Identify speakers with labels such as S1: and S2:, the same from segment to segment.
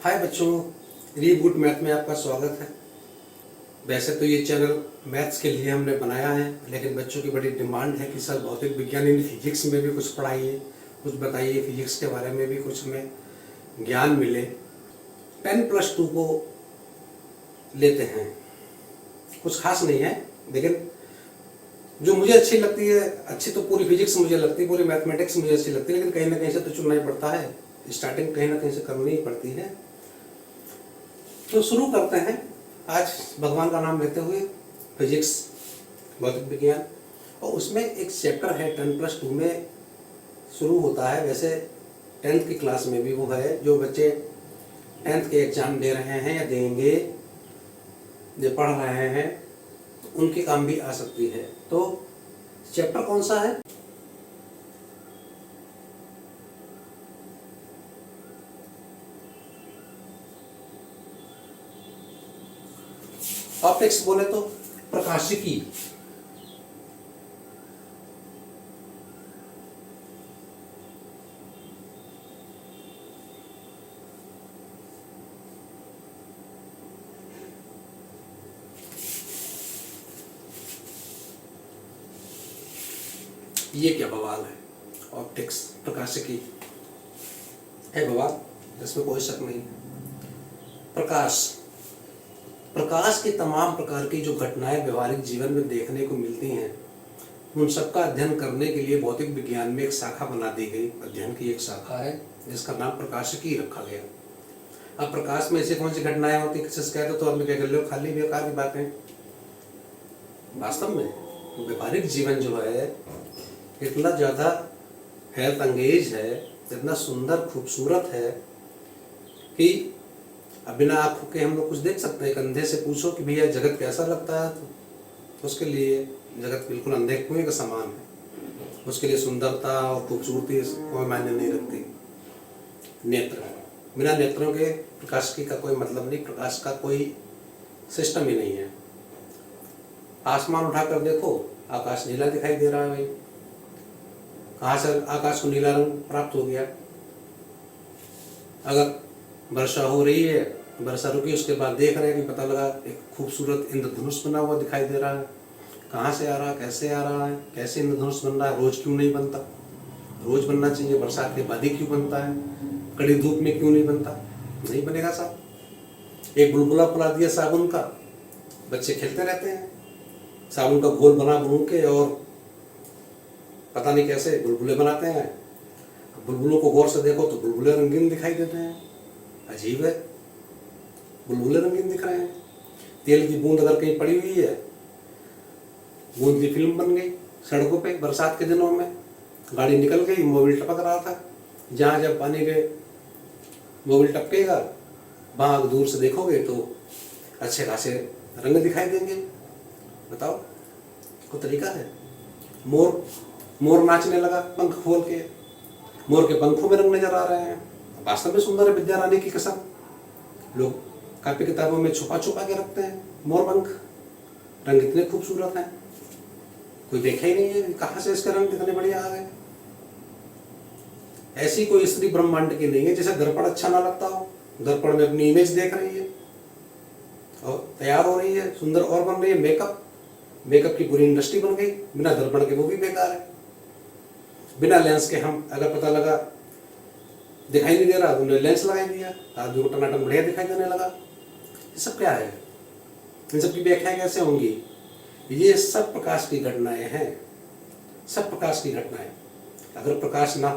S1: हाय बच्चों, reboot math में आपका स्वागत है। वैसे तो ये चैनल मैथ्स के लिए हमने बनाया है, लेकिन बच्चों की बड़ी डिमांड है कि सर भौतिक विज्ञान यानी फिजिक्स में भी कुछ पढ़ाइए, कुछ बताइए, फिजिक्स के बारे में भी कुछ हमें ज्ञान मिले। 10+2 को लेते हैं, कुछ खास नहीं है, लेकिन जो मुझे अच्छी लगती है, अच्छी तो पूरी फिजिक्स मुझे लगती है, पूरी मैथमेटिक्स मुझे अच्छी लगती है, लेकिन कहीं ना कहीं से तो चुनना ही पड़ता है, स्टार्टिंग कहीं ना कहीं से करनी ही पड़ती है। तो शुरू करते हैं आज भगवान का नाम लेते हुए फिजिक्स, भौतिक विज्ञान, और उसमें एक चैप्टर है 10+2 में शुरू होता है। वैसे 10th की क्लास में भी वो है, जो बच्चे 10th के एग्जाम दे रहे हैं या देंगे, जो पढ़ रहे हैं, तो उनके काम भी आ सकती है। तो चैप्टर कौन सा है? ऑप्टिक्स बोले तो प्रकाशिकी। ये क्या बवाल है? ऑप्टिक्स, प्रकाशिकी है बवाल, इसमें कोई शक नहीं। प्रकाश की तमाम प्रकार की जो घटनाएं व्यवहारिक जीवन में देखने को मिलती हैं, उन सबका अध्ययन करने के लिए भौतिक विज्ञान में एक शाखा बना दी गई, अध्ययन की एक शाखा है जिसका नाम प्रकाशिकी रखा गया। अब प्रकाश में ऐसे कौन सी घटनाएं होती, किसी से कहते तो हम क्या कर लो, खाली बेकार की बातें। वास्तव में व्यवहारिक जीवन जो है इतना ज़्यादा हैरत अंगेज है, इतना सुंदर खूबसूरत है कि अब बिना आँखों के हम लोग कुछ देख सकते हैं। एक अंधे से पूछो कि भैया जगत कैसा लगता है, तो उसके लिए जगत बिल्कुल अंधे कुएं का समान है। उसके लिए सुंदरता और खूबसूरती कोई मायने नहीं रखती। नेत्र, बिना नेत्रों के प्रकाशिकी का कोई मतलब नहीं, प्रकाश का कोई सिस्टम ही नहीं है। आसमान उठाकर देखो, आकाश नीला दिखाई दे रहा है। भाई कहाँ से आकाश को नीला रंग प्राप्त हो गया? अगर वर्षा हो रही है, वर्षा रुकी, उसके बाद देख रहे हैं कि पता लगा एक खूबसूरत इंद्रधनुष बना हुआ दिखाई दे रहा है। कहाँ से आ रहा है, कैसे आ रहा है, कैसे इंद्रधनुष बन रहा है? रोज क्यों नहीं बनता? रोज बनना चाहिए। बरसात के बाद ही क्यों बनता है? कड़ी धूप में क्यों नहीं बनता? नहीं बनेगा साहब। एक बुलबुला फुला दिया साबुन का, बच्चे खेलते रहते हैं, साबुन का घोल बना के और पता नहीं कैसे बुलबुले बनाते हैं। बुलबुलों को गौर से देखो तो बुलबुले रंगीन दिखाई देते हैं। अजीब है, बुलबुले रंगीन दिख रहे हैं। तेल की बूंद अगर कहीं पड़ी हुई है, बूंद की फिल्म बन गई सड़कों पे। बरसात के दिनों में गाड़ी निकल गई, मोबिल टपक रहा था, जहाँ जब पानी के मोबिल टपकेगा, वहाँ दूर से देखोगे तो अच्छे खासे रंग दिखाई देंगे। बताओ, कोई तरीका है? मोर नाचने लगा पंख खोल के, मोर के पंखों में रंग नजर आ रहे हैं। वास्तव में सुंदर है, विद्या रानी की कसम। लोग कापी किताबों में छुपा छुपा के रखते हैं मोर पंख, रंग इतने खूबसूरत हैं, कोई देखा ही नहीं है कहाँ से इसके रंग कितने बढ़िया आ गए। ऐसी कोई स्त्री ब्रह्मांड की नहीं है जिसे दर्पण अच्छा ना लगता हो। दर्पण में अपनी इमेज देख रही है और तैयार हो रही है, सुंदर और बन रही है। मेकअप की पूरी इंडस्ट्री बन गई, बिना दर्पण के वो भी बेकार है। बिना लेंस के हम अगर पता लगा दिखाई नहीं दे रहा, तुमने लेंस लगा दिया, आदमी को टनाटन बढ़िया दिखाई देने लगा। ये सब क्या है? इन सब की व्याख्याएं कैसे होंगी? ये सब प्रकाश की घटनाएं हैं, सब प्रकाश की घटनाएं। अगर प्रकाश ना,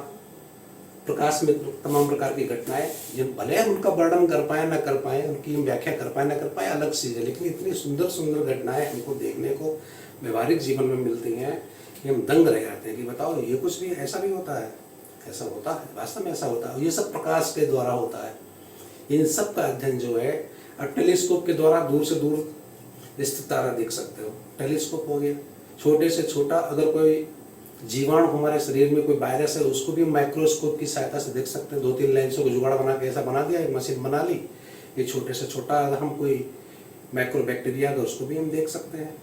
S1: प्रकाश में तमाम प्रकार की घटनाएं, जिन भले उनका वर्णन कर पाए ना कर पाए, उनकी व्याख्या कर पाए ना कर पाए, अलग चीज है, लेकिन इतनी सुंदर सुंदर घटनाएं हमको देखने को व्यवहारिक जीवन में मिलती हैं कि हम दंग रह जाते हैं कि बताओ, ये कुछ भी ऐसा भी होता है? ऐसा होता है, वास्तव में ऐसा होता है। ये सब प्रकाश के द्वारा होता है। इन सब का अध्ययन जो है, अब टेलीस्कोप के द्वारा दूर से दूर स्थित तारा देख सकते हो। टेलीस्कोप हो गया, छोटे से छोटा अगर कोई जीवाणु हमारे शरीर में, कोई वायरस है, उसको भी माइक्रोस्कोप की सहायता से देख सकते हैं। 2-3 लेंसों को जुगाड़ बना के ऐसा बना दिया, एक मशीन बना ली, ये छोटे से छोटा अगर हम कोई माइक्रो बैक्टीरिया तो उसको भी हम देख सकते हैं।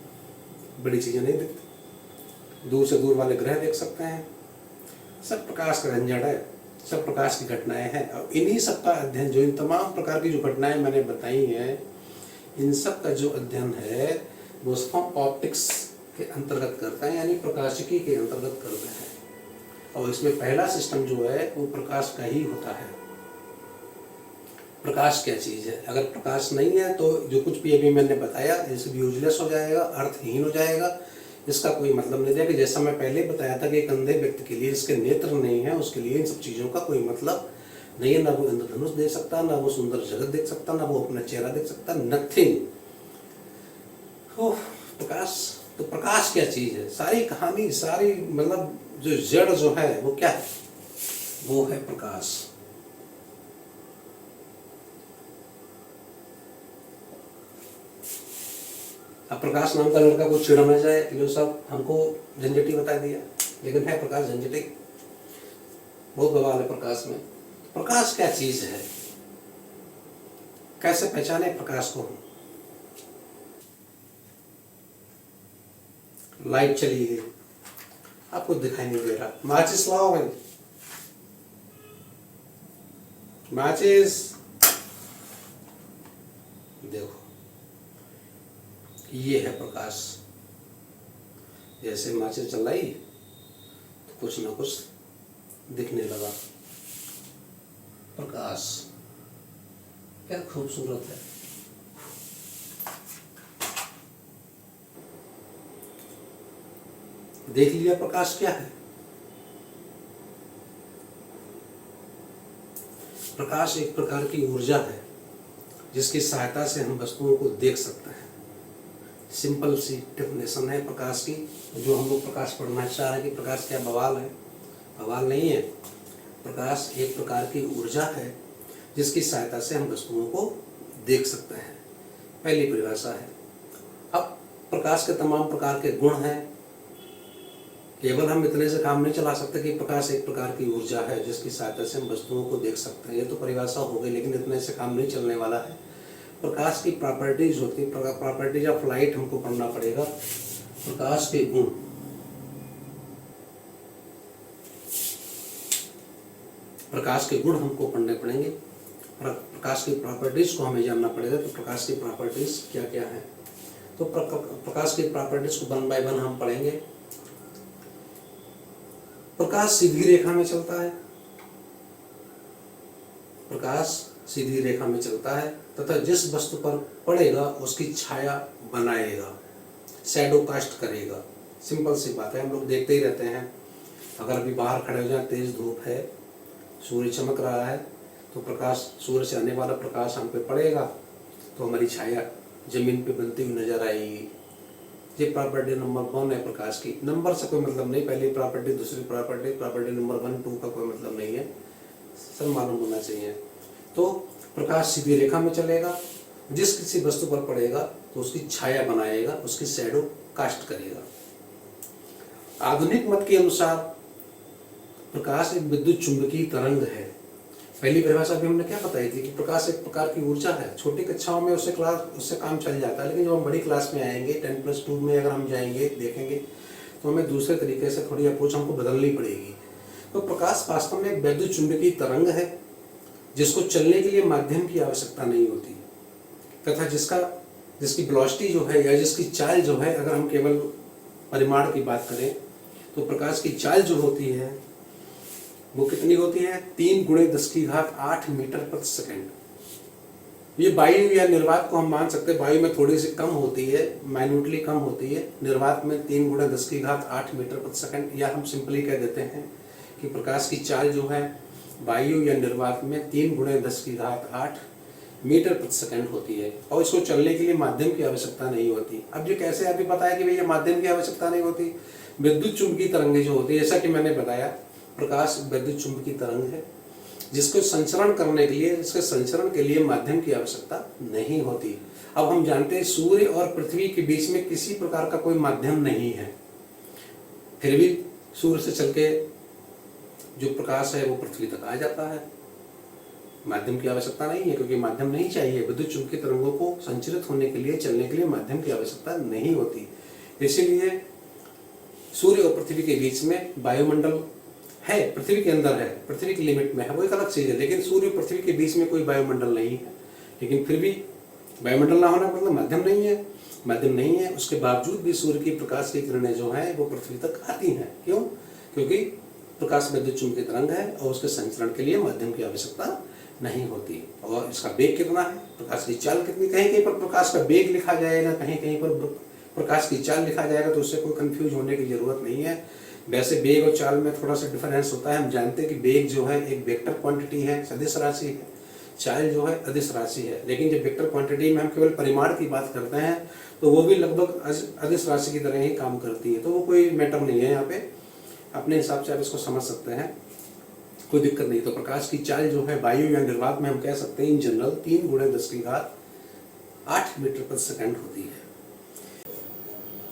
S1: बड़ी चीजें नहीं दिखती, दूर से दूर वाले ग्रह देख सकते हैं। सब प्रकाश का झंझट है, सब प्रकाश की घटनाएं हैं। और इन्हीं सब का अध्ययन, जो इन तमाम प्रकार की जो घटनाएं मैंने बताई हैं, इन सब का जो अध्ययन है वो सब ऑप्टिक्स के अंतर्गत करता है, यानी प्रकाशिकी के अंतर्गत करते हैं। और इसमें पहला सिस्टम जो है वो प्रकाश का ही होता है। प्रकाश क्या चीज़ है? अगर प्रकाश नहीं है तो जो कुछ भी अभी मैंने बताया जैसे भी यूजलेस हो जाएगा, अर्थहीन हो जाएगा, इसका कोई मतलब नहीं रहेगा। जैसा मैं पहले बताया था कि एक अंधे व्यक्ति के लिए जिसके नेत्र नहीं है, उसके लिए इन सब चीज़ों का कोई मतलब नहीं है। ना वो इंद्रधनुष देख सकता, ना वो सुंदर जगत देख सकता, ना वो अपना चेहरा देख सकता, नथिंग। प्रकाश, तो प्रकाश क्या चीज़ है? सारी कहानी, सारी मतलब जो जड़ जो है वो क्या है? वो है प्रकाश। अब प्रकाश नाम का लड़का को चिढ़ न जाए कि जो सब हमको झंझटी बता दिया, लेकिन है प्रकाश झंझटी, बहुत बवाल है प्रकाश में। प्रकाश क्या चीज है? कैसे पहचाने प्रकाश को? लाइट चली गई, आपको दिखाई नहीं दे रहा, माचिस लाओ भाई, माचिस, देखो ये है प्रकाश। जैसे माचिस जलाई तो कुछ ना कुछ दिखने लगा। प्रकाश क्या खूबसूरत है। देख लिया प्रकाश क्या है? प्रकाश एक प्रकार की ऊर्जा है जिसकी सहायता से हम वस्तुओं को देख सकते हैं। सिंपल सी डेफिनेशन है प्रकाश की। जो हम लोग प्रकाश पढ़ना चाह रहे हैं कि प्रकाश क्या बवाल है, बवाल नहीं है। प्रकाश एक प्रकार की ऊर्जा है जिसकी सहायता से हम वस्तुओं को देख सकते हैं, पहली परिभाषा है। अब प्रकाश के तमाम प्रकार के गुण हैं। केवल हम इतने से काम नहीं चला सकते कि प्रकाश एक प्रकार की ऊर्जा है जिसकी सहायता से हम वस्तुओं को देख सकते हैं, ये तो परिभाषा हो गई, लेकिन इतने से काम नहीं चलने वाला है। प्रकाश की प्रॉपर्टीज होती है, प्रॉपर्टीज ऑफ लाइट हमको पढ़ना पड़ेगा। प्रकाश के गुण, प्रकाश के गुण हमको पढ़ने पड़ेंगे। प्रकाश की प्रॉपर्टीज को हमें जानना पड़ेगा कि प्रकाश की प्रॉपर्टीज क्या क्या है। तो प्रकाश की प्रॉपर्टीज को वन बाय वन हम पढ़ेंगे। प्रकाश सीधी रेखा में चलता है, प्रकाश सीधी रेखा में चलता है तथा जिस वस्तु पर पड़ेगा उसकी छाया बनाएगा, शैडो कास्ट करेगा। सिंपल सी बात है, हम लोग देखते ही रहते हैं। अगर अभी बाहर खड़े हो जाए, तेज धूप है, सूर्य चमक रहा है, तो प्रकाश, सूर्य से आने वाला प्रकाश हम पे पड़ेगा तो हमारी छाया जमीन पे बनती हुई नजर आएगी। ये प्रॉपर्टी नंबर 1 है प्रकाश की। नंबर से कोई मतलब नहीं, पहली प्रॉपर्टी, दूसरी प्रॉपर्टी, प्रॉपर्टी नंबर 1, 2 का कोई मतलब नहीं है, सब मालूम होना चाहिए। तो प्रकाश सीधी रेखा में चलेगा, जिस किसी वस्तु पर पड़ेगा तो उसकी छाया बनाएगा, उसकी शैडो कास्ट करेगा। आधुनिक मत के अनुसार प्रकाश एक विद्युत चुंबकीय तरंग है। पहली परिभाषा भी हमने क्या बताई थी कि प्रकाश एक प्रकार की ऊर्जा है। छोटी कक्षाओं में उससे काम चल जाता है, लेकिन जब हम बड़ी क्लास में आएंगे, 10+2 में अगर हम जाएंगे, देखेंगे तो हमें दूसरे तरीके से थोड़ी अप्रोच हमको बदलनी पड़ेगी। तो प्रकाश वास्तव में एक वैद्युत चुंबकीय तरंग है जिसको चलने के लिए माध्यम की आवश्यकता नहीं होती, तथा जिसकी वेलोसिटी जो है या जिसकी चाल जो है, अगर हम केवल परिमाण की बात करें तो प्रकाश की चाल जो होती है वो कितनी होती है? 3 × 10⁸ मीटर प्रति सेकंड। ये वायु या निर्वात को हम मान सकते हैं, वायु में थोड़ी सी कम होती है, माइन्यूटली कम होती है, निर्वात में 3 × 10⁸ मीटर प्रति सेकंड। या हम सिंपली कह देते हैं कि प्रकाश की चाल जो है वायु या निर्वात में 3 × 10⁸ मीटर प्रति सेकंड होती है, और इसको चलने के लिए माध्यम की आवश्यकता नहीं होती। अब ये कैसे अभी बताया कि भैया माध्यम की आवश्यकता नहीं होती? विद्युत चुंबकीय तरंगें जो होती है, जैसा कि मैंने बताया, प्रकाश विद्युत चुंबकीय तरंग है जिसको संचरण करने के लिए, जिसके संचरण के लिए माध्यम की आवश्यकता नहीं होती। अब हम जानते हैं सूर्य और पृथ्वी के बीच में किसी प्रकार का कोई माध्यम नहीं है, फिर भी सूर्य से चल के जो प्रकाश है वो पृथ्वी तक आ जाता है। माध्यम की आवश्यकता नहीं है, क्योंकि माध्यम नहीं चाहिए। विद्युत चुंबकीय तरंगों को संचरित होने के लिए, चलने के लिए माध्यम की आवश्यकता नहीं होती। इसीलिए सूर्य और पृथ्वी के बीच में वायुमंडल है, पृथ्वी के अंदर है, पृथ्वी की लिमिट में है, वो एक अलग चीज़ है। लेकिन सूर्य पृथ्वी के बीच में कोई वायुमंडल नहीं है। लेकिन फिर भी वायुमंडल ना होना मतलब माध्यम नहीं है, माध्यम नहीं है, उसके बावजूद भी सूर्य की प्रकाश की किरणें जो हैं वो पृथ्वी तक आती हैं। क्यों? क्योंकि प्रकाश विद्युत चुंबकीय तरंग है और उसके संचरण के लिए माध्यम की आवश्यकता नहीं होती। और इसका वेग कितना है, प्रकाश की चाल कितनी, कहीं कहीं पर प्रकाश का वेग लिखा जाएगा, कहीं कहीं पर प्रकाश की चाल लिखा जाएगा, तो उससे कोई कंफ्यूज होने की जरूरत नहीं है। वैसे वेग और चाल में थोड़ा सा डिफरेंस होता है। हम जानते हैं कि वेग जो है एक वेक्टर क्वांटिटी है, सदिश राशि है, चाल जो है अदिश राशि है। लेकिन जब वेक्टर क्वांटिटी में हम केवल परिमाण की बात करते हैं तो वो भी लगभग अदिश राशि की तरह ही काम करती है, तो वो कोई मैटर नहीं है। यहाँ पे अपने हिसाब से आप इसको समझ सकते हैं, कोई दिक्कत नहीं। तो प्रकाश की चाल जो है वायु या निर्वात में हम कह सकते हैं इन जनरल 3 × 10⁸ मीटर प्रति सेकंड होती है।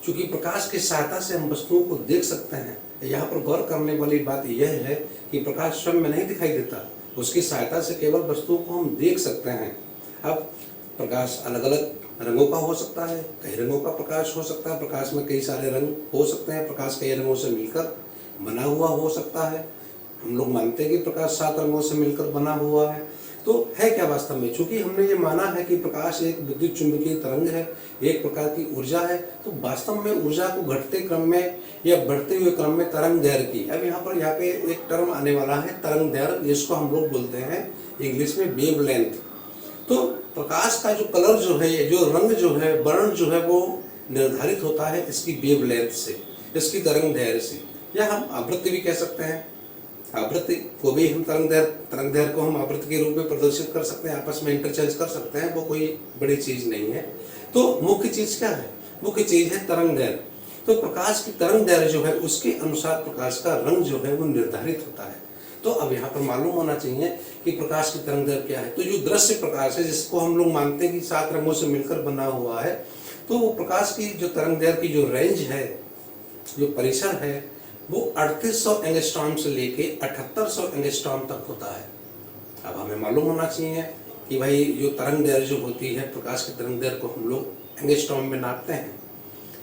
S1: चूंकि प्रकाश की सहायता से हम वस्तुओं को देख सकते हैं, यहाँ पर गौर करने वाली बात यह है कि प्रकाश स्वयं में नहीं दिखाई देता, उसकी सहायता से केवल वस्तुओं को हम देख सकते हैं। अब प्रकाश अलग अलग रंगों का हो सकता है, कई रंगों का प्रकाश हो सकता है, प्रकाश में कई सारे रंग हो सकते हैं, प्रकाश कई रंगों से मिलकर बना हुआ हो सकता है। हम लोग मानते हैं कि प्रकाश 7 रंगों से मिलकर बना हुआ है। तो है क्या वास्तव में? चूंकि हमने ये माना है कि प्रकाश एक विद्युत चुंबकीय तरंग है, एक प्रकार की ऊर्जा है, तो वास्तव में ऊर्जा को घटते क्रम में या बढ़ते हुए क्रम में तरंग दैर्घ्य की, अब यहाँ पे एक टर्म आने वाला है तरंग दैर्घ्य, जिसको हम लोग बोलते हैं इंग्लिश में वेवलेंथ। तो प्रकाश का जो कलर जो है, जो रंग जो है, वर्ण जो है, वो निर्धारित होता है इसकी वेवलेंथ से, इसकी तरंग दैर्घ्य से, या हम आवृत्ति भी कह सकते हैं। आवृत्ति को भी हम तरंग दैर्घ्य को हम आवृत्ति के रूप में प्रदर्शित कर सकते हैं, आपस में इंटरचेंज कर सकते हैं, वो कोई बड़ी चीज नहीं है। तो मुख्य चीज क्या है? मुख्य चीज है तरंग दैर्घ्य। तो प्रकाश की तरंग दैर्घ्य जो है उसके अनुसार प्रकाश का रंग जो है वो निर्धारित होता है। तो अब यहाँ पर मालूम होना चाहिए कि प्रकाश की तरंग दैर्घ्य क्या है। तो जो दृश्य प्रकाश है, जिसको हम लोग मानते हैं कि 7 रंगों से मिलकर बना हुआ है, तो वो प्रकाश की जो तरंग दैर्घ्य की जो रेंज है, जो परिसर है, वो 3800 एंगस्ट्रॉम से लेके 7800 एंगस्ट्रॉम तक होता है। अब हमें मालूम होना चाहिए कि भाई जो तरंग दैर्घ्य जो होती है, प्रकाश की तरंग दैर्घ्य को हम लोग एंगस्ट्रॉम में नापते हैं,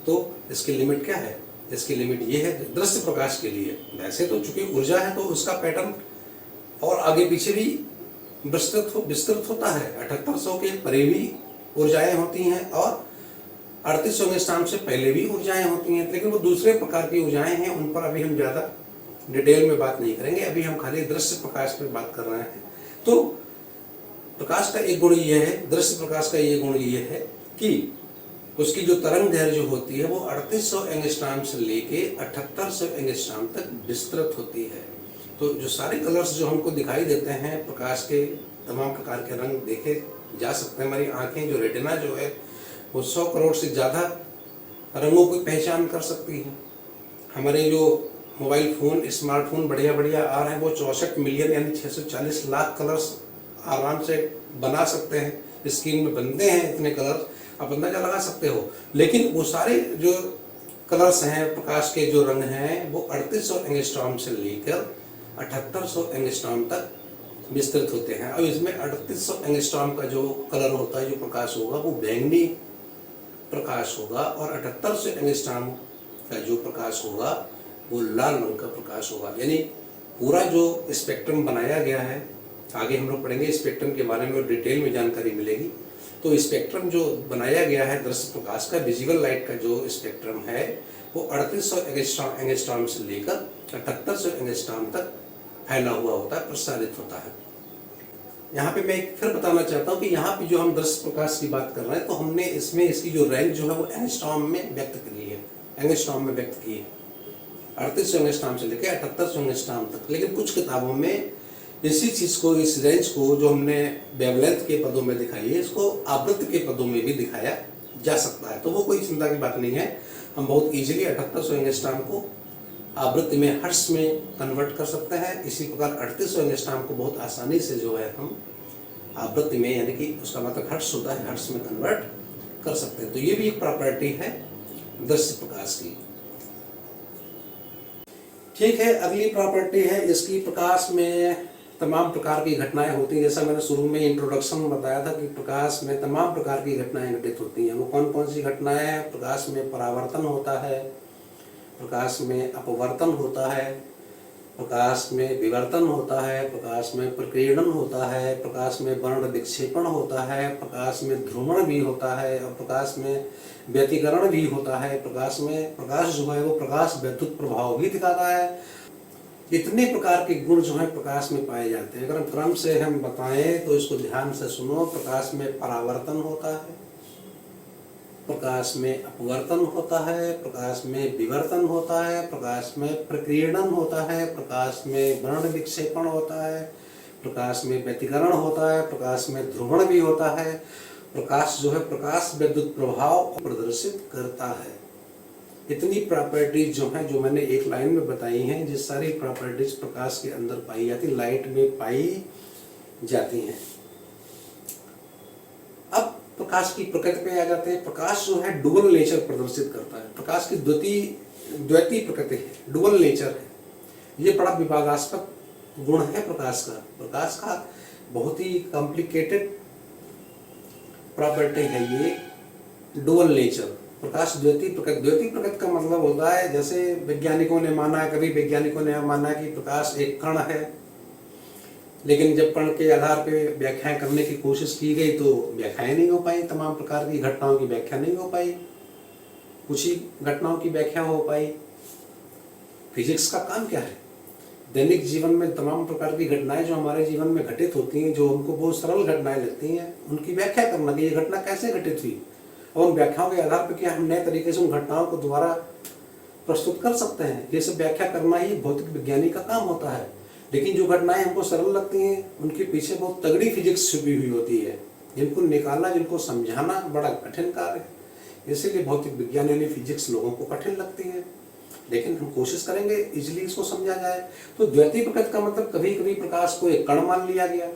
S1: तो इसकी लिमिट क्या है? इसकी लिमिट ये है दृश्य प्रकाश के लिए। वैसे तो चूंकि ऊर्जा है तो उसका पैटर्न और आगे पीछे भी विस्तृत होता है। 7800 के परे भी ऊर्जाएं होती हैं और 3800 एंगस्ट्रॉम से पहले भी ऊर्जाएं होती हैं, लेकिन वो दूसरे प्रकार की ऊर्जाएं हैं, उन पर अभी हम ज़्यादा डिटेल में बात नहीं करेंगे। अभी हम खाली दृश्य प्रकाश पर बात कर रहे हैं। तो प्रकाश का एक गुण ये है, दृश्य प्रकाश का ये गुण ये है कि उसकी जो तरंग दैर्घ्य जो होती है वो 3800 एंगस्ट्रॉम से लेके 7800 एंगस्ट्रॉम तक विस्तृत होती है। तो जो सारे कलर्स जो हमको दिखाई देते हैं, प्रकाश के तमाम प्रकार के रंग देखे जा सकते हैं। हमारी आंखें जो रेटिना जो है वो 100 करोड़ से ज़्यादा रंगों की पहचान कर सकती है। हमारे जो मोबाइल फ़ोन, स्मार्टफोन बढ़िया बढ़िया आ रहे हैं, वो 64 मिलियन यानी 640 लाख कलर्स आराम से बना सकते हैं। स्क्रीन में बनते हैं इतने कलर, आप अंदाजा लगा सकते हो। लेकिन वो सारे जो कलर्स हैं, प्रकाश के जो रंग हैं, वो 3800 एंगस्ट्रॉम से लेकर 7800 एंगस्ट्रॉम तक विस्तृत होते हैं। अब इसमें 3800 एंगस्ट्रॉम का जो कलर होता है, जो प्रकाश होगा, वो बैंगनी प्रकाश होगा, और 7800 एंगस्ट्रॉम का जो प्रकाश होगा वो लाल रंग का प्रकाश होगा। यानी पूरा जो स्पेक्ट्रम बनाया गया है, आगे हम लोग पढ़ेंगे स्पेक्ट्रम के बारे में, डिटेल में जानकारी मिलेगी। तो स्पेक्ट्रम जो बनाया गया है दृश्य प्रकाश का, विजिबल लाइट का जो स्पेक्ट्रम है, वो 3800 एंगस्ट्रॉम से लेकर 7800 एंगस्ट्रॉम तक फैला हुआ होता है, प्रसारित होता है। यहाँ पे मैं फिर बताना चाहता हूँ कि यहाँ पे जो हम दृश्य प्रकाश की बात कर रहे हैं, तो हमने इसमें इसकी जो रेंज जो है वो एंगस्ट्रॉम में व्यक्त करी है, एंगस्ट्रॉम में व्यक्त की है, 3800 एंगस्ट्रॉम से लेकर 7800 एंगस्ट्रॉम तक। लेकिन कुछ किताबों में इसी चीज को, इस रेंज को जो हमने वेवलेंथ के पदों में दिखाई है, इसको आवृत्ति के पदों में भी दिखाया जा सकता है। तो वो कोई चिंता की बात नहीं है। हम बहुत इजीली 7800 एंगस्ट्रॉम को आवृत्ति में हर्ट्ज में कन्वर्ट कर सकते हैं। इसी प्रकार 3800 एंगस्ट्रॉम को बहुत आसानी से जो है हम आवृत्ति में, यानी कि उसका मतलब हर्ट्ज होता है, हर्ट्ज में कन्वर्ट कर सकते हैं। तो ये भी एक प्रॉपर्टी है दृश्य प्रकाश की। ठीक है, अगली प्रॉपर्टी है इसकी, प्रकाश में तमाम प्रकार की घटनाएं होती हैं। जैसा मैंने शुरू में इंट्रोडक्शन में बताया था कि प्रकाश में तमाम प्रकार की घटनाएं घटित होती हैं। वो कौन कौन सी घटनाएं हैं? प्रकाश में परावर्तन होता है, प्रकाश में अपवर्तन होता है, प्रकाश में विवर्तन होता है, प्रकाश में प्रकीर्णन होता है, प्रकाश में वर्ण विक्षेपण होता है, प्रकाश में ध्रुवण भी होता है और प्रकाश में व्यतिकरण भी होता है। प्रकाश जो है वो प्रकाश विद्युत प्रभाव भी दिखाता है। इतने प्रकार के गुण जो है प्रकाश में पाए जाते हैं। अगर क्रम से हम बताएं तो इसको ध्यान से सुनो। प्रकाश में परावर्तन होता है, प्रकाश में अपवर्तन होता है, प्रकाश में विवर्तन होता है, प्रकाश में प्रकीर्णन होता है, प्रकाश में वर्ण विक्षेपण होता है, प्रकाश में व्यतिकरण होता है, प्रकाश में ध्रुवण भी होता है। प्रकाश जो है प्रकाश विद्युत प्रभाव प्रदर्शित करता है। इतनी प्रॉपर्टीज जो है, जो मैंने एक लाइन में बताई हैं, जिस सारी प्रॉपर्टीज प्रकाश के अंदर पाई जाती, लाइट में पाई जाती हैं। अब प्रकाश की प्रकृति पे आ जाते हैं। प्रकाश जो है डुअल नेचर प्रदर्शित करता है। प्रकाश की द्वैतीय प्रकृति है, डुअल नेचर है। ये बड़ा विवादास्पद गुण है प्रकाश का। प्रकाश का बहुत ही कॉम्प्लिकेटेड प्रॉपर्टी है ये डुअल नेचर। प्रकाश द्वैतीय प्रकृति का मतलब होता है, जैसे वैज्ञानिकों ने माना है, कभी वैज्ञानिकों ने माना कि प्रकाश एक कण है, लेकिन जब कण के आधार पे व्याख्याएं करने की कोशिश की गई तो व्याख्याएं नहीं हो पाई, तमाम प्रकार की घटनाओं की व्याख्या नहीं हो पाई, कुछ ही घटनाओं की व्याख्या हो पाई। फिजिक्स का काम क्या है? दैनिक जीवन में तमाम प्रकार की घटनाएं जो हमारे जीवन में घटित होती हैं, जो हमको बहुत सरल घटनाएं लगती हैं, उनकी व्याख्या करना कि ये घटना कैसे घटित हुई, और उन व्याख्याओं के आधार पर क्या हम नए तरीके से उन घटनाओं को दोबारा प्रस्तुत कर सकते हैं। ये सब व्याख्या करना ही भौतिक विज्ञानी का काम होता है। लेकिन जो घटनाएं हमको सरल लगती हैं, उनके पीछे बहुत तगड़ी फिजिक्स छुपी हुई होती है, जिनको निकालना, जिनको समझाना बड़ा कठिन कार्य है। इसीलिए भौतिक विज्ञान यानी फिजिक्स लोगों को कठिन लगती है, लेकिन हम कोशिश करेंगे इजीली इसको समझा जाए। तो द्वैतीय प्रकृति का मतलब कभी कभी प्रकाश को एक कण मान लिया गया,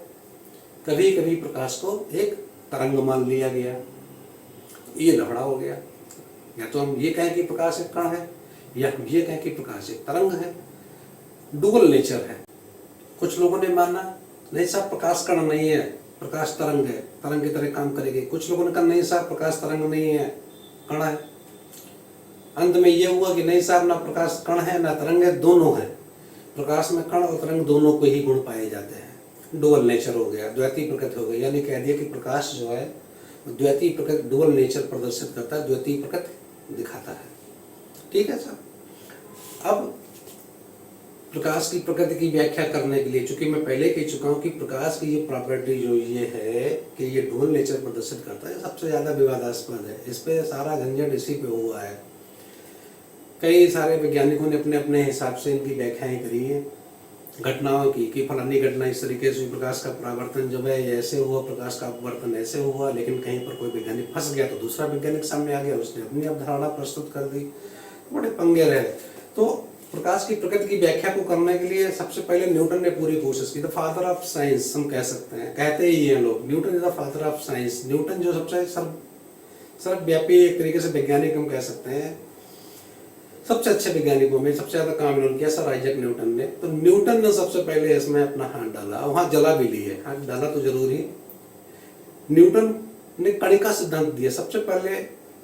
S1: कभी कभी प्रकाश को एक तरंग मान लिया गया। ये लफड़ा हो गया। या तो हम ये कहें कि प्रकाश एक कण है, या हम ये कहें कि प्रकाश एक तरंग है। डुअल नेचर है। कुछ लोगों ने माना नहीं साहब प्रकाश कण नहीं है, प्रकाश तरंग है, तरंग की तरह काम करेगी। कुछ लोगों ने कहा नहीं साहब प्रकाश तरंग नहीं है, कण है। अंत में यह हुआ कि नहीं साहब ना प्रकाश कण है ना तरंग है, दोनों है। प्रकाश में कण और तरंग दोनों को ही गुण पाए जाते हैं। डुअल नेचर हो गया, द्वैतीय प्रकृति हो गई। यानी कह दिया कि प्रकाश जो है द्वैतीय प्रकृति, डुअल नेचर प्रदर्शित करता है, द्वैतीय प्रकृति दिखाता है। ठीक है साहब। अब प्रकाश की प्रकृति की व्याख्या करने के लिए, चूंकि मैं पहले कह चुका हूं कि प्रकाश की ये प्रॉपर्टी जो ये है कि ये डुअल नेचर प्रदर्शित करता है, सबसे ज्यादा विवादास्पद है। इस पे सारा झंझट इसी पे हुआ है। कई सारे वैज्ञानिकों ने अपने अपने हिसाब से इनकी व्याख्याएं करी है घटनाओं की, कि फलानी घटना इस तरीके से, प्रकाश का परावर्तन जब है ऐसे हुआ, प्रकाश का अपवर्तन ऐसे हुआ। लेकिन कहीं पर कोई वैज्ञानिक फंस गया तो दूसरा वैज्ञानिक सामने आ गया, उसने अपनी अवधारणा प्रस्तुत कर दी, बड़े पंगे रहे। तो प्रकाश की प्रकृति की व्याख्या को करने के लिए सबसे पहले न्यूटन ने पूरी कोशिश की। द फादर ऑफ साइंस हम कह सकते हैं, कहते ही हैं लोग, Newton is the father of science. Newton जो सबसे सर्वव्यापी एक तरीके से वैज्ञानिक हम कह सकते हैं, सबसे अच्छे वैज्ञानिकों में सबसे ज्यादा काम इन्होंने किया, सर आइजैक न्यूटन ने। तो न्यूटन ने सबसे पहले इसमें अपना हाथ डाला, वहां जला भी ली है, हाथ डाला तो जरूर ही। न्यूटन ने कणिका सिद्धांत दिया सबसे पहले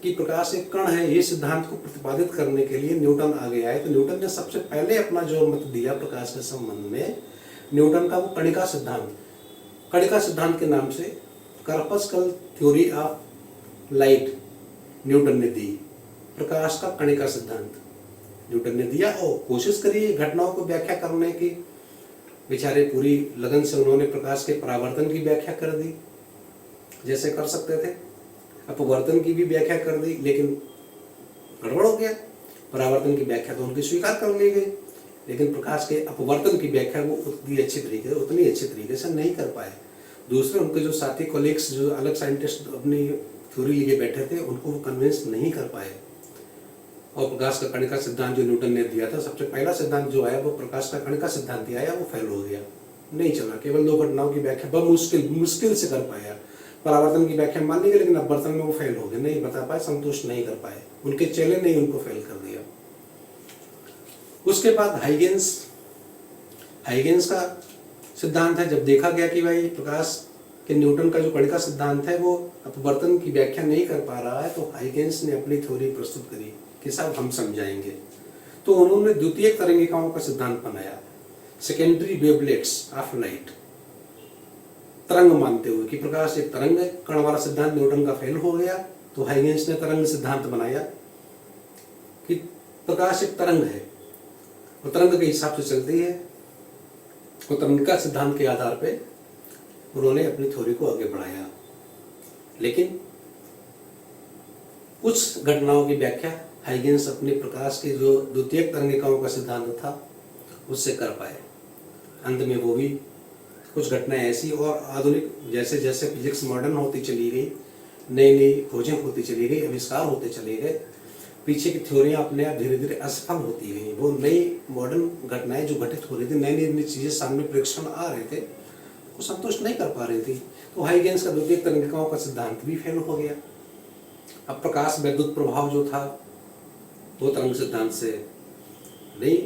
S1: कि प्रकाश एक कण है। ये सिद्धांत को प्रतिपादित करने के लिए न्यूटन आगे आए। तो न्यूटन ने सबसे पहले अपना जो मत दिया प्रकाश के संबंध में, न्यूटन का वो कणिका सिद्धांत के नाम से corpuscle theory of light Newton ने दी। प्रकाश का कणिका सिद्धांत न्यूटन ने दिया और कोशिश करी घटनाओं को व्याख्या करने की। बेचारे पूरी लगन से उन्होंने प्रकाश के परावर्तन की व्याख्या कर दी, जैसे कर सकते थे, अपवर्तन की भी व्याख्या कर दी, लेकिन गड़बड़ हो गया। परावर्तन की व्याख्या तो उनकी स्वीकार कर ली गई, लेकिन प्रकाश के अपवर्तन की व्याख्या वो उतनी अच्छी तरीके से नहीं कर पाए। दूसरे उनके जो साथी कोलिग्स, जो अलग साइंटिस्ट अपनी थ्योरी लिए बैठे थे, उनको वो कन्विंस नहीं कर पाए। और प्रकाश का कणिका सिद्धांत जो न्यूटन ने दिया था, सबसे पहला सिद्धांत जो आया वो प्रकाश का कणिका सिद्धांत ही आया, वो फेल हो गया, नहीं चला। केवल दो घटनाओं की व्याख्या बहुत मुश्किल से कर पाया। परावर्तन की व्याख्या मान ली गई, लेकिन अपवर्तन में वो फेल हो गए, नहीं बता पाए, संतुष्ट नहीं कर पाए, उनके चेले ने उनको फेल कर दिया। उसके बाद हाइगेंस का सिद्धांत है। जब देखा गया कि भाई प्रकाश के न्यूटन का जो कणिका सिद्धांत है वो अपवर्तन की व्याख्या नहीं कर पा रहा है, तो हाइगेंस ने अपनी थ्योरी प्रस्तुत करी कि साहब हम समझाएंगे। तो उन्होंने द्वितीयक तरंगिकाओं का सिद्धांत बनाया। सेकेंडरी वेवलेट्स ऑफ लाइट, तरंग मानते हुए कि प्रकाश एक तरंग है। कण वाला सिद्धांत न्यूटन का फेल हो गया, तो हाइगेंस ने तरंग सिद्धांत बनाया कि प्रकाश एक तरंग है और तरंग के हिसाब से चलती है। और तरंग का सिद्धांत के आधार पे उन्होंने अपनी थ्योरी को आगे बढ़ाया। लेकिन कुछ घटनाओं की व्याख्या हाइगेंस अपने प्रकाश के जो द्वितीयक तरंगिकाओं का सिद्धांत था उससे कर पाए। अंत में वो भी कुछ घटनाएं ऐसी और आधुनिक, जैसे जैसे फिजिक्स मॉडर्न होती चली गई, नई नई खोजें होती चली गई, आविष्कार होते चले गए, पीछे की थ्योरियां अपने आप धीरे धीरे असफल होती गई। वो नई मॉडर्न घटनाएं जो घटित हो रही थी, नई नई चीजें सामने प्रेक्षण आ रहे थे, वो संतुष्ट नहीं कर पा रही थी। तो हाइगेंस का द्वितीयक तरंगिकाओं का सिद्धांत भी फेल हो गया। अब प्रकाश वैद्युत प्रभाव जो था वो तरंग सिद्धांत से नहीं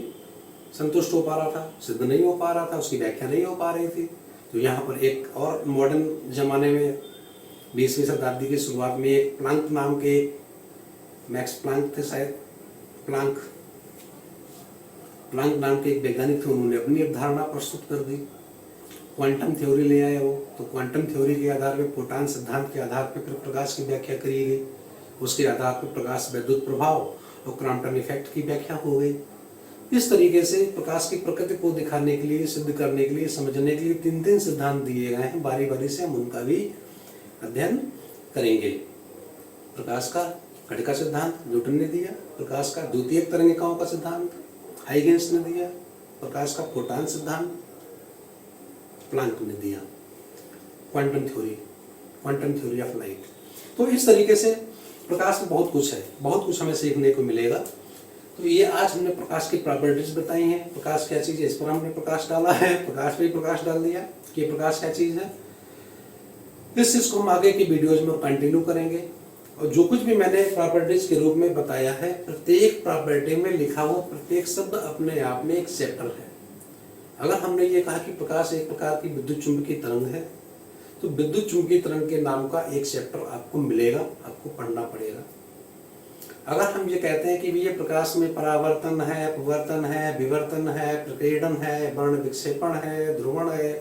S1: संतुष्ट हो पा रहा था, सिद्ध नहीं हो पा रहा था, उसकी व्याख्या नहीं हो पा रही थी। तो यहाँ पर एक और मॉडर्न जमाने में 20वीं शताब्दी की शुरुआत में एक प्लांक नाम के, मैक्स प्लांक थे शायद, प्लांक नाम के एक वैज्ञानिक थे, उन्होंने अपनी अवधारणा प्रस्तुत कर दी, क्वांटम थ्योरी ले आए वो। तो क्वांटम थ्योरी के आधार पर, फोटॉन सिद्धांत के आधार पर फिर प्रकाश की व्याख्या करी गई। उसके आधार पर प्रकाश वैद्युत प्रभाव और क्रॉम्पटन इफेक्ट की व्याख्या हो गई। इस तरीके से प्रकाश की प्रकृति को दिखाने के लिए, सिद्ध करने के लिए, समझने के लिए 3 सिद्धांत दिए गए हैं। बारी बारी से हम उनका भी अध्ययन करेंगे। प्रकाश का कणिका सिद्धांत न्यूटन ने दिया, प्रकाश का द्वितीयक तरंगिकाओं का सिद्धांत हाइगेंस ने दिया, प्रकाश का फोटॉन सिद्धांत प्लांक ने दिया, क्वांटम थ्योरी ऑफ लाइट। तो इस तरीके से प्रकाश में बहुत कुछ है, बहुत कुछ हमें सीखने को मिलेगा। तो ये आज हमने प्रकाश की प्रॉपर्टीज बताई हैं। प्रकाश क्या चीज़ है, इस पर हमने प्रकाश डाला है, प्रकाश पे ही प्रकाश डाल दिया कि प्रकाश क्या चीज़ है। इस चीज़ को हम आगे की वीडियोज में कंटिन्यू करेंगे। और जो कुछ भी मैंने प्रॉपर्टीज के रूप में बताया है, प्रत्येक प्रॉपर्टी में लिखा हुआ प्रत्येक शब्द अपने आप में एक चैप्टर है। अगर हमने ये कहा कि प्रकाश एक प्रकार की विद्युत चुंबकीय तरंग है, तो विद्युत चुंबकीय तरंग के नाम का एक चैप्टर आपको मिलेगा, आपको पढ़ना पड़ेगा। अगर हम ये कहते हैं कि ये प्रकाश में परावर्तन है, अपवर्तन है, विवर्तन है, प्रकीर्णन है, वर्ण विक्षेपण है, ध्रुवण है,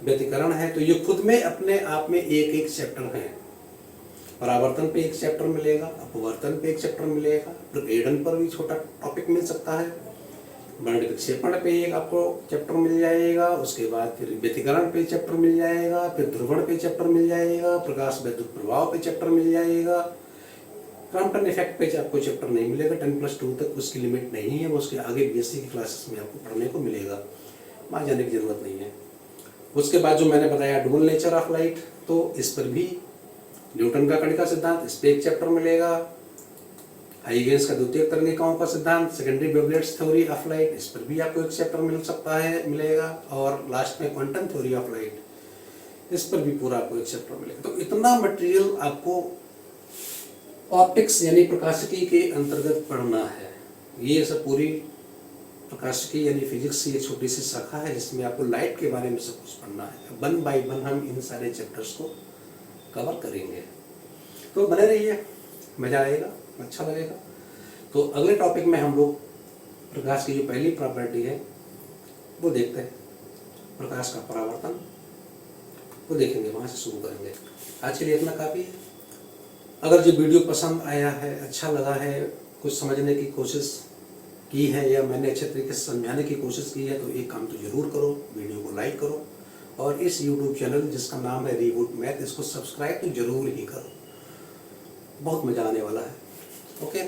S1: व्यतिकरण है, तो ये खुद में अपने आप में एक एक चैप्टर है। परावर्तन पे एक चैप्टर मिलेगा, अपवर्तन पे एक चैप्टर मिलेगा, प्रकीर्णन पर भी छोटा टॉपिक मिल सकता है, वर्ण विक्षेपण पे एक आपको चैप्टर मिल जाएगा, उसके बाद फिर व्यतिकरण पे चैप्टर मिल जाएगा, फिर ध्रुवण पे चैप्टर मिल जाएगा, प्रकाश वैद्युत प्रभाव पे चैप्टर मिल जाएगा। क्रॉम्पटन इफेक्ट पे आपको चैप्टर नहीं मिलेगा, 10+2 तक उसकी लिमिट नहीं है, वो उसके आगे बीएससी की क्लासेस में आपको पढ़ने को मिलेगा, वहाँ जाने की जरूरत नहीं है। उसके बाद जो मैंने बताया डुअल नेचर ऑफ लाइट, तो इस पर भी न्यूटन का कणिका सिद्धांत, इस पर एक चैप्टर मिलेगा। हाइगेंस का द्वितीयक तरंगिकाओं का सिद्धांत, secondary wavelets theory of light, इस पर भी आपको एक चैप्टर मिल सकता है, मिलेगा। और लास्ट में क्वांटम थ्योरी ऑफ लाइट, इस पर भी पूरा आपको एक चैप्टर मिलेगा। तो इतना मटेरियल आपको ऑप्टिक्स यानी प्रकाशिकी के अंतर्गत पढ़ना है। ये सब पूरी प्रकाशिकी यानी फिजिक्स की एक छोटी सी शाखा है जिसमें आपको लाइट के बारे में सब कुछ पढ़ना है। 1 बाय 1 हम इन सारे चैप्टर्स को कवर करेंगे। तो बने रहिए, मजा आएगा, अच्छा लगेगा। तो अगले टॉपिक में हम लोग प्रकाश की जो पहली प्रॉपर्टी है वो देखते हैं, प्रकाश का परावर्तन, वो देखेंगे, वहाँ से शुरू करेंगे। आज के लिए इतना काफ़ी है। अगर जो वीडियो पसंद आया है, अच्छा लगा है, कुछ समझने की कोशिश की है या मैंने अच्छे तरीके से समझाने की कोशिश की है, तो एक काम तो जरूर करो, वीडियो को लाइक करो और इस YouTube चैनल जिसका नाम है रीबूट मैथ, इसको सब्सक्राइब तो जरूर ही करो, बहुत मज़ा आने वाला है। ओके।